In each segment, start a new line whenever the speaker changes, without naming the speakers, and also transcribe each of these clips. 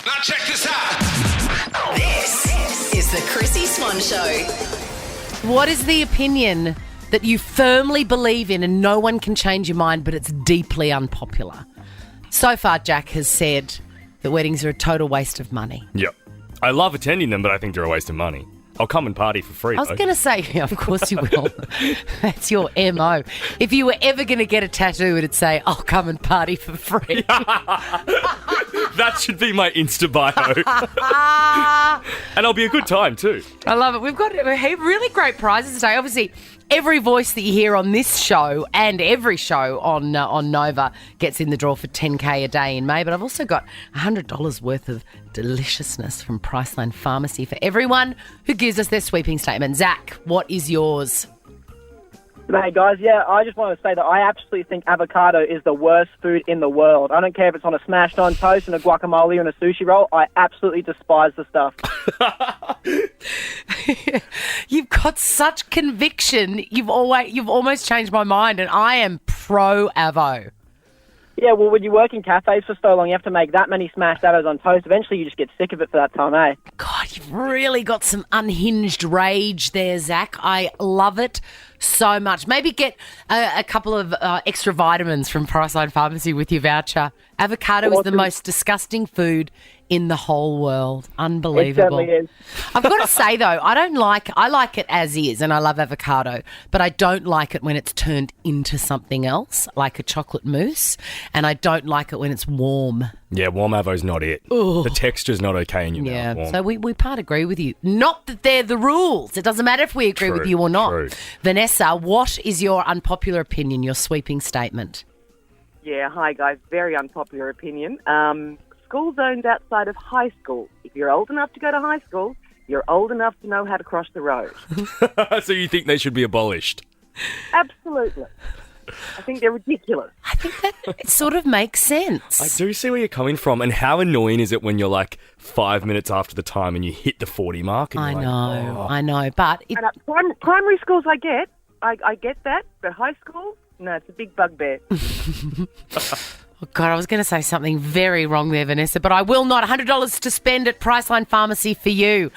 Now check this out.
This is the Chrissy Swan Show.
What is the opinion that you firmly believe in and no one can change your mind, but it's deeply unpopular? So far, Jack has said that weddings are a total waste of money.
Yep. I love attending them, but I think they're a waste of money. I'll come and party for free,
I was going to say, yeah, of course you will. That's your MO. If you were ever going to get a tattoo, it'd say, I'll come and party for free.
That should be my Insta bio. And I'll be a good time too.
I love it. We've got really great prizes today. Obviously, every voice that you hear on this show and every show on Nova gets in the draw for $10K a day in May. But I've also got $100 worth of deliciousness from Priceline Pharmacy for everyone who gives us their sweeping statement. Zach, what is yours?
Hey guys, I just want to say that I absolutely think avocado is the worst food in the world. I don't care if it's on a smashed on toast and a guacamole and a sushi roll. I absolutely despise the stuff.
You've got such conviction. You've almost changed my mind, and I am pro avo.
Yeah, well, when you work in cafes for so long, you have to make that many smashed avos on toast. Eventually, you just get sick of it for that time, eh?
God, you've really got some unhinged rage there, Zach. I love it so much. Maybe get a couple of extra vitamins from Priceline Pharmacy with your voucher. Avocado is the most disgusting food in the whole world. Unbelievable.
It certainly is.
I've got to say, though, I like it as is, and I love avocado, but I don't like it when it's turned into something else, like a chocolate mousse, and I don't like it when it's warm.
Yeah, warm avo's not it.
Ugh.
The texture's not okay in your mouth. Warm.
So we part agree with you. Not that they're the rules. It doesn't matter if we agree with you or not.
True.
Vanessa, what is your unpopular opinion, your sweeping statement?
Yeah, hi guys. Very unpopular opinion. School zones outside of high school. If you're old enough to go to high school, you're old enough to know how to cross the road.
So you think they should be abolished?
Absolutely. I think they're ridiculous.
I think that it sort of makes sense.
I do see where you're coming from, and how annoying is it when you're like 5 minutes after the time and you hit the 40 mark? And
I
you're
know,
like,
but
And primary schools, I get that, but high school, no, it's a big bugbear.
Oh, God, I was going to say something very wrong there, Vanessa, but I will not. $100 to spend at Priceline Pharmacy for you.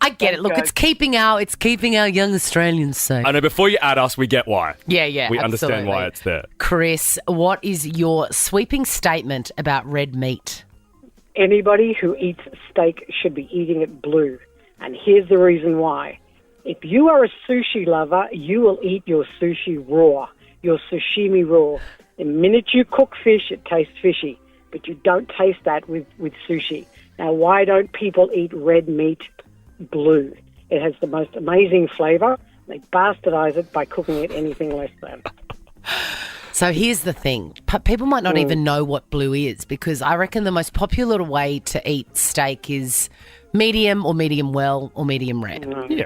I get it. Look, it's keeping our young Australians safe.
I know, before you add us, we get why.
Yeah,
We
absolutely.
understand why it's there.
Chris, what is your sweeping statement about red meat?
Anybody who eats steak should be eating it blue. And here's the reason why. If you are a sushi lover, you will eat your sushi raw, your sashimi raw. The minute you cook fish, it tastes fishy, but you don't taste that with sushi. Now, why don't people eat red meat blue? It has the most amazing flavour. They bastardize it by cooking it anything less than.
So here's the thing. People might not even know what blue is, because I reckon the most popular way to eat steak is medium or medium well or medium rare.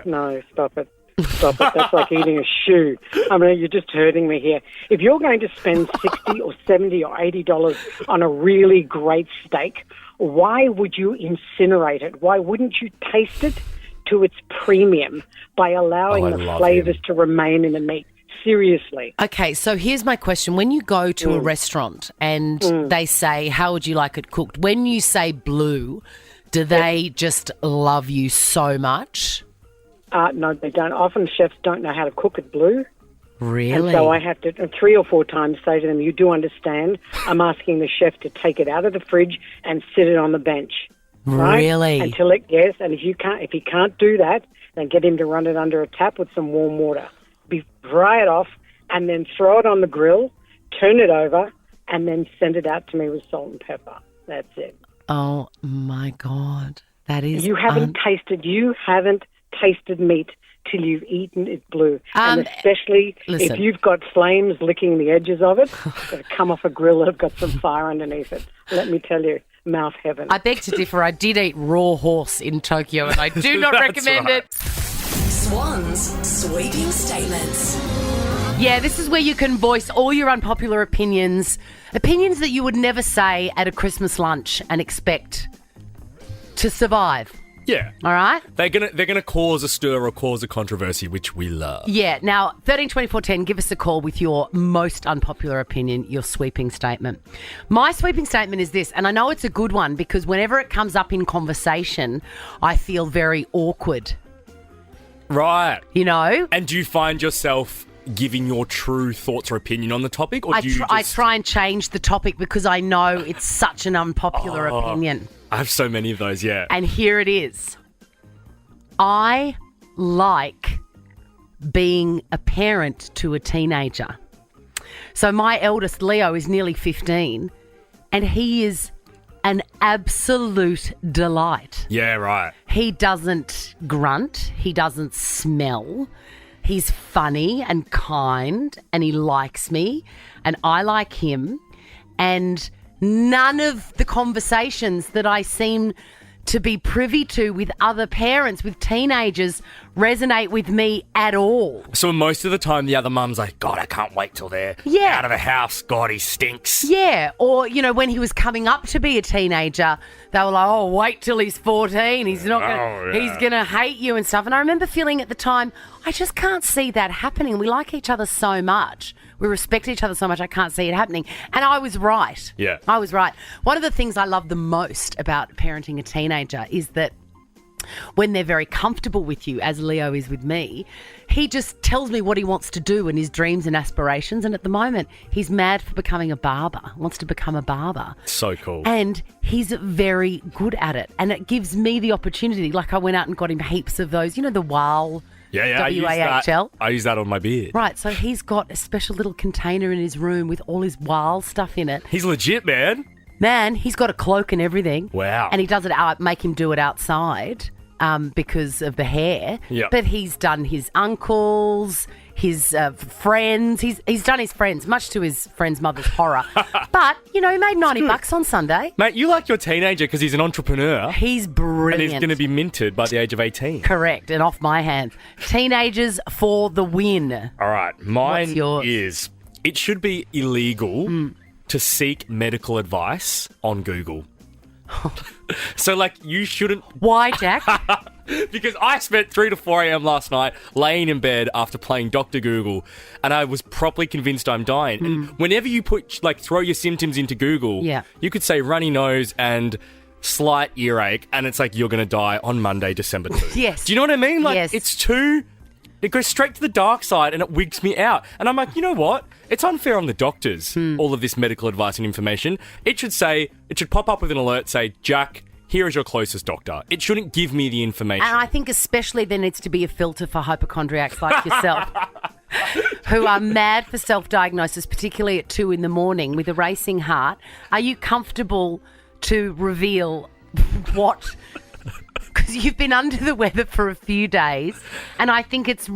No, stop it. Stop it. That's like eating a shoe. I mean, you're just hurting me here. If you're going to spend $60 or $70 or $80 on a really great steak, why would you incinerate it? Why wouldn't you taste it to its premium by allowing the flavours to remain in the meat? Seriously.
Okay, so here's my question. When you go to a restaurant and they say, how would you like it cooked? When you say blue, do they just love you so much?
No, they don't. Often chefs don't know how to cook it blue.
Really?
And so I have to 3 or 4 times say to them, you do understand, I'm asking the chef to take it out of the fridge and sit it on the bench. Right?
Really?
Until it, yes, and if he can't do that, then get him to run it under a tap with some warm water. Dry it off and then throw it on the grill, turn it over, and then send it out to me with salt and pepper. That's it.
Oh, my God. That is...
You haven't tasted meat till you've eaten it blue. And especially if you've got flames licking the edges of it that come off a grill that have got some fire underneath it. Let me tell you, mouth heaven.
I beg to differ. I did eat raw horse in Tokyo and I do not recommend it.
Swan's sweeping statements.
Yeah, this is where you can voice all your unpopular opinions that you would never say at a Christmas lunch and expect to survive.
Yeah.
All right?
They're gonna cause a stir or cause a controversy, which we love.
Yeah. Now, 13 24 10, give us a call with your most unpopular opinion, your sweeping statement. My sweeping statement is this, and I know it's a good one because whenever it comes up in conversation, I feel very awkward.
Right.
You know?
And do you find yourself giving your true thoughts or opinion on the topic? Or do you
I try and change the topic because I know it's such an unpopular opinion.
I have so many of those, yeah.
And here it is. I like being a parent to a teenager. So my eldest, Leo, is nearly 15, and he is an absolute delight.
Yeah, right.
He doesn't grunt. He doesn't smell. He's funny and kind, and he likes me, and I like him. And none of the conversations that I seem to be privy to with other parents, with teenagers, resonate with me at all.
So most of the time, the other mum's like, God, I can't wait till they're
Yeah.
out of the house. God, he stinks.
Yeah, or, you know, when he was coming up to be a teenager, they were like, oh, wait till he's 14. He's not gonna, he's going to hate you and stuff. And I remember feeling at the time, I just can't see that happening. We like each other so much. We respect each other so much, I can't see it happening. And I was right.
Yeah.
I was right. One of the things I love the most about parenting a teenager is that when they're very comfortable with you, as Leo is with me, he just tells me what he wants to do and his dreams and aspirations. And at the moment, he's mad for becoming a barber, wants to become a barber.
So cool.
And he's very good at it. And it gives me the opportunity. Like I went out and got him heaps of those, you know, the WAL.
Yeah,
WAHL.
I use that on my beard.
Right, so he's got a special little container in his room with all his WAL stuff in it.
He's legit, man.
Man, he's got a cloak and everything.
Wow.
And he does it out, make him do it outside because of the hair.
Yep.
But he's done his uncles, his friends. He's done his friends, much to his friend's mother's horror. But, you know, he made $90 on Sunday.
Mate, you like your teenager because he's an entrepreneur.
He's
And
brilliant.
he's going to be minted by the age of 18.
Correct, and off my hands. Teenagers for the win.
All right, mine
What's yours?
is it should be illegal to seek medical advice on Google. So, like, you shouldn't...
Why, Jack?
Because I spent 3 to 4 a.m. last night laying in bed after playing Dr. Google, and I was properly convinced I'm dying. And whenever you throw your symptoms into Google,
Yeah.
you could say runny nose and slight earache, and it's like you're going to die on Monday, December 2.
Yes.
Do you know what I mean? Like,
Yes.
it's too... It goes straight to the dark side and it wigs me out. And I'm like, you know what? It's unfair on the doctors, all of this medical advice and information. It should pop up with an alert, say, Jack, here is your closest doctor. It shouldn't give me the information.
And I think especially there needs to be a filter for hypochondriacs like yourself who are mad for self-diagnosis, particularly at 2 a.m. with a racing heart. Are you comfortable to reveal what... Because you've been under the weather for a few days, and I think it'll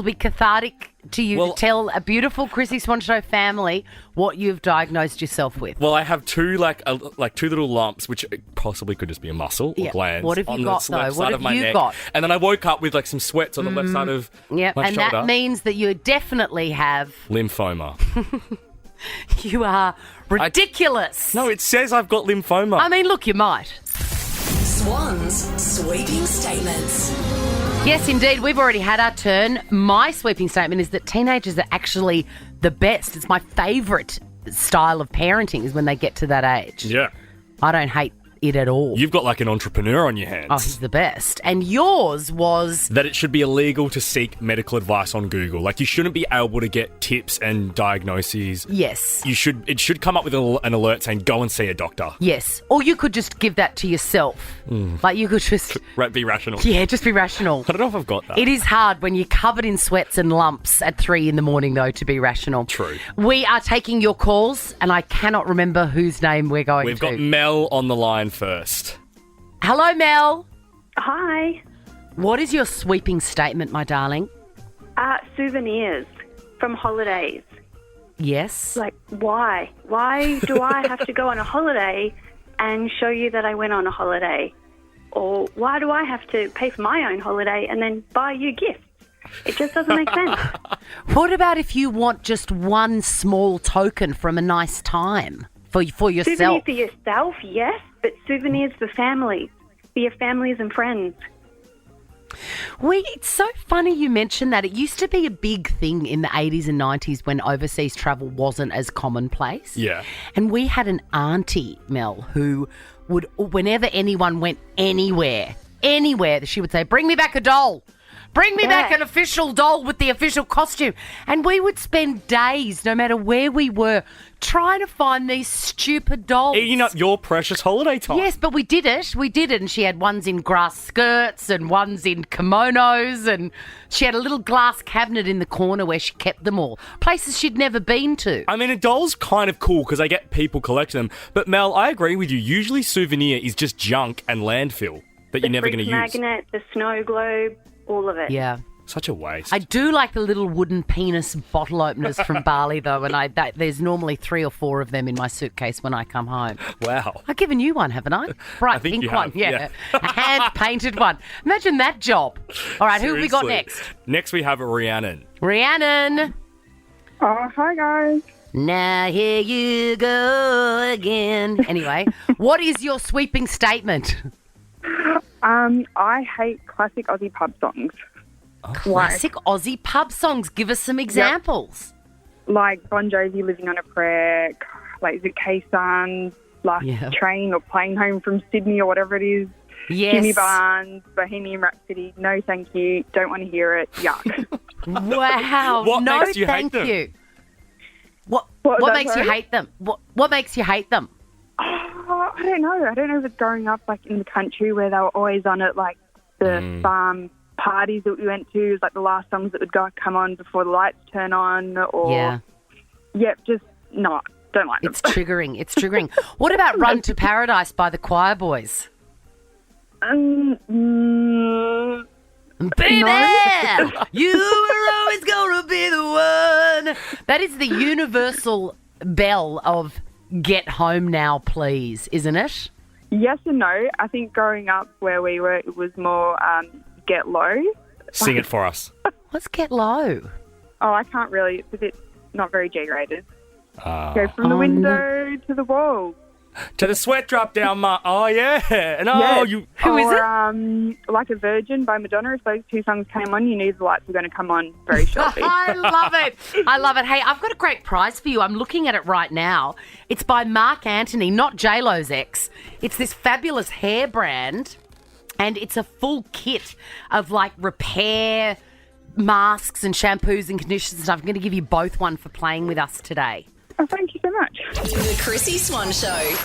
be cathartic to you to tell a beautiful Chrissy Swan Show family what you've diagnosed yourself with.
Well, I have two two little lumps, which possibly could just be a muscle or
Yeah.
glands.
What have you
on
got,
the
though?
left
What
side
have
of my
you
neck.
got?
And then I woke up with like some sweats on the left side of
Yep,
my
and
shoulder.
that means that you definitely have.
Lymphoma.
You are ridiculous.
No, it says I've got lymphoma.
I mean, look, you might.
Swan's sweeping statements.
Yes, indeed. We've already had our turn. My sweeping statement is that teenagers are actually the best. It's my favourite style of parenting is when they get to that age.
Yeah.
I don't hate it at all.
You've got like an entrepreneur on your hands.
Oh, he's the best. And yours was...
That it should be illegal to seek medical advice on Google. Like, you shouldn't be able to get tips and diagnoses.
Yes.
It should come up with an alert saying, go and see a doctor.
Yes. Or you could just give that to yourself. Like, you could just...
Be rational.
Yeah, just be rational.
I don't know if I've got that.
It is hard when you're covered in sweats and lumps at 3 a.m, though, to be rational.
True.
We are taking your calls, and I cannot remember whose name we're going
We've
to.
got Mel on the line first.
Hello, Mel.
Hi.
What is your sweeping statement, my darling?
Souvenirs from holidays.
Yes.
Like, why? Why do I have to go on a holiday and show you that I went on a holiday? Or why do I have to pay for my own holiday and then buy you gifts? It just doesn't make sense.
What about if you want just one small token from a nice time for yourself?
Souvenirs for yourself, yes, but souvenirs for family. be your families and friends.
It's so funny you mention that. It used to be a big thing in the 80s and 90s when overseas travel wasn't as commonplace.
Yeah.
And we had an auntie, Mel, who would, whenever anyone went anywhere, she would say, bring me back a doll. Bring me back an official doll with the official costume. And we would spend days, no matter where we were, trying to find these stupid dolls.
Eating up your precious holiday time.
Yes, but we did it. And she had ones in grass skirts and ones in kimonos, and she had a little glass cabinet in the corner where she kept them all. Places she'd never been to.
I mean, a doll's kind of cool because I get people collecting them. But Mel, I agree with you. Usually souvenir is just junk and landfill that you're never going to use.
The magnet, the snow globe, all of it.
Yeah.
Such a waste.
I do like the little wooden penis bottle openers from Bali, though, and there's normally 3 or 4 of them in my suitcase when I come home.
Wow.
I've given you one, haven't I? Bright
I think
pink
you
one,
have,
yeah. A hand-painted one. Imagine that job. All right, who have we got next?
Next we have Rhiannon.
Rhiannon.
Oh, hi, guys.
Now here you go again. Anyway, what is your sweeping statement?
I hate classic Aussie pub songs.
Classic Aussie pub songs. Give us some examples.
Like Bon Jovi, Living on a Prayer, like is it K-Sun, Last Train or Plane Home from Sydney or whatever it is.
Yes.
Jimmy Barnes, Bohemian Rhapsody, no thank you, don't want to hear it, yuck.
Wow.
What
no
makes you
thank
hate them?
you. What
was that,
makes you
sorry?
hate them? What makes you hate them?
Oh, I don't know. I don't know if it's growing up like in the country where they were always on it, like the farm parties that we went to, it was like the last songs that would come on before the lights turn on, or just not. Don't like them.
It's triggering. What about Run to Paradise by the Choir Boys?
No.
Baby, you were always gonna be the one. That is the universal bell of get home now, please, isn't it?
Yes and no. I think growing up where we were, it was more get low.
Sing it for us.
Let's get low.
Oh, I can't really. It's a bit not very G-rated. Go from the window to the wall.
To the sweat drop down my... Oh, yeah. And
Who is it?
Like a Virgin by Madonna. If those 2 songs came on, you knew the lights were going to come on very shortly.
I love it. Hey, I've got a great prize for you. I'm looking at it right now. It's by Mark Anthony, not J-Lo's ex. It's this fabulous hair brand, and it's a full kit of, like, repair masks and shampoos and conditioners and stuff. I'm going to give you both one for playing with us today.
Oh, thank you so much.
The Chrissy Swan Show.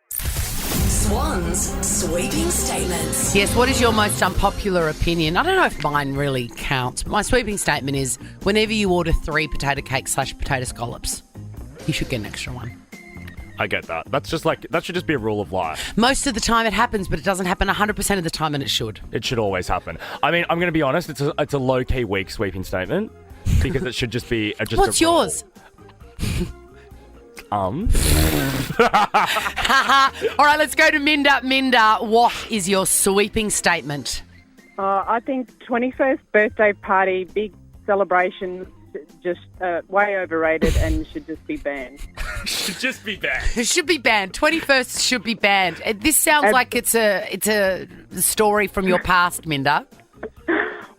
Swan's sweeping statements.
Yes, what is your most unpopular opinion? I don't know if mine really counts, but my sweeping statement is whenever you order 3 potato cakes / potato scallops, you should get an extra one.
I get that. That should just be a rule of life.
Most of the time it happens, but it doesn't happen 100% of the time, and it should.
It should always happen. I mean, I'm going to be honest, it's a low-key weak sweeping statement because it should just be just
What's
a rule.
yours?
All
right, let's go to Minda. Minda, what is your sweeping statement?
I think 21st birthday party, big celebrations, just way overrated and should just be banned.
Should just be banned.
It should be banned. 21st should be banned. This sounds like it's a story from your past, Minda.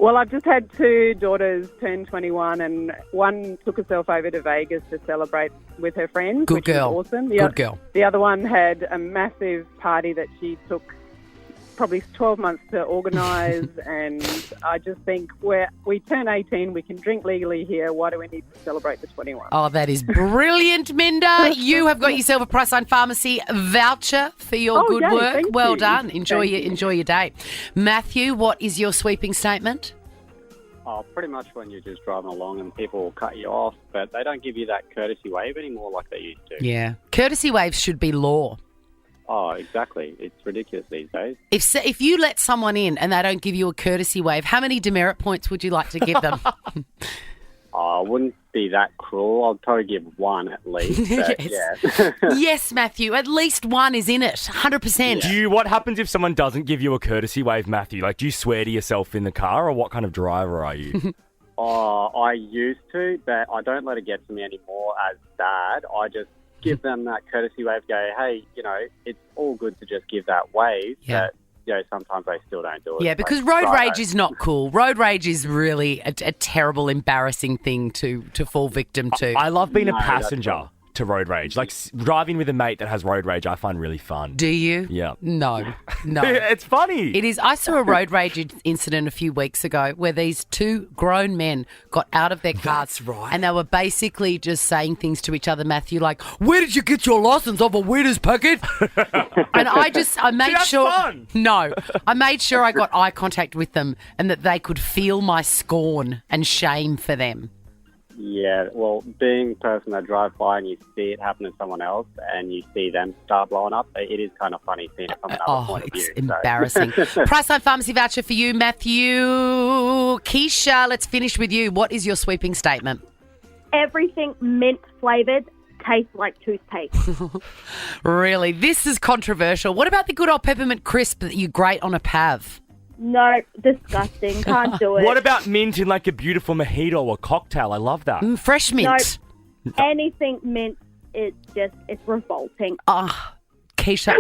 Well, I've just had 2 daughters turn 21, and one took herself over to Vegas to celebrate with her friends,
Good
which
girl.
was awesome.
Good girl.
The other one had a massive party that she took probably 12 months to organise, and I just think we turn 18, we can drink legally here. Why do we need to celebrate the 21?
Oh, that is brilliant, Minda. You have got yourself a Priceline Pharmacy voucher for your good
yay,
work.
thank
Well
you.
done. Enjoy your day. Matthew, what is your sweeping statement?
Oh, pretty much when you're just driving along and people will cut you off, but they don't give you that courtesy wave anymore like they used to.
Yeah. Courtesy waves should be law.
Oh, exactly. It's ridiculous these days.
If you let someone in and they don't give you a courtesy wave, how many demerit points would you like to give them?
I wouldn't be that cruel. I'd probably give 1 at least. But
Yes.
yeah.
Yes, Matthew. At least 1 is in it. 100%.
What happens if someone doesn't give you a courtesy wave, Matthew? Like, do you swear to yourself in the car, or what kind of driver are you?
I used to, but I don't let it get to me anymore as dad. I just give them that courtesy wave. Go, hey, it's all good to just give that wave.
Yeah.
But sometimes they still don't do it.
Yeah, because road rage is not cool. Road rage is really a terrible, embarrassing thing to fall victim to.
I love being a
No, that's
passenger
right.
to road rage. Like driving with a mate that has road rage, I find really fun.
Do you?
Yeah.
No.
It's funny.
It is. I saw a road rage incident a few weeks ago where these two grown men got out of their cars.
That's right.
And they were basically just saying things to each other, Matthew, like, where did you get your license off a Weeders packet? And I made
that's
sure.
fun.
No. I made sure I got eye contact with them and that they could feel my scorn and shame for them.
Yeah, well, being a person that drives by and you see it happen to someone else and you see them start blowing up, it is kind of funny seeing it from another point of view.
It's embarrassing. Priceline Pharmacy voucher for you, Matthew. Keisha, let's finish with you. What is your sweeping statement?
Everything mint flavoured tastes like toothpaste.
Really? This is controversial. What about the good old peppermint crisp that you grate on a pav?
No, disgusting. Can't do it.
What about mint in like a beautiful mojito or cocktail? I love that.
Fresh mint.
No, anything mint, it's revolting.
Keisha,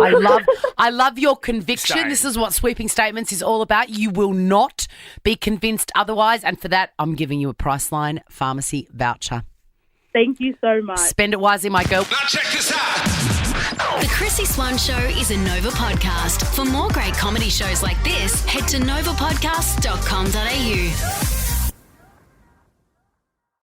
I love your conviction.
Same.
This is what sweeping statements is all about. You will not be convinced otherwise. And for that, I'm giving you a Priceline Pharmacy voucher.
Thank you so much.
Spend it wisely, my girl.
Now check this out.
The Chrissy Swan Show is a Nova podcast. For more great comedy shows like this, head to novapodcast.com.au.